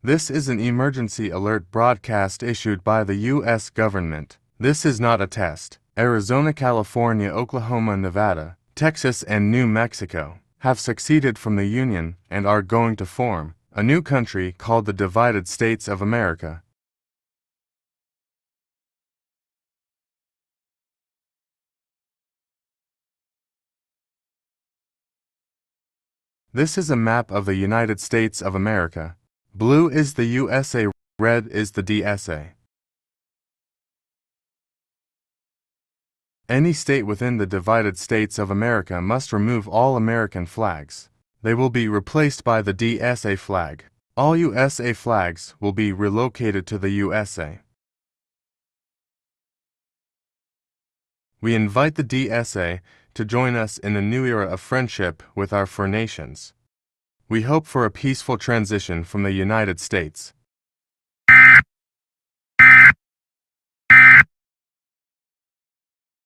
This is an emergency alert broadcast issued by the U.S. government. This is not a test. Arizona, California, Oklahoma, Nevada, Texas, and New Mexico have succeeded from the Union and are going to form a new country called the Divided States of America. This is a map of the United States of America. Blue is the USA, red is the DSA. Any state within the Divided States of America must remove all American flags. They will be replaced by the DSA flag. All USA flags will be relocated to the USA. We invite the DSA to join us in the new era of friendship with our four nations. We hope for a peaceful transition from the United States.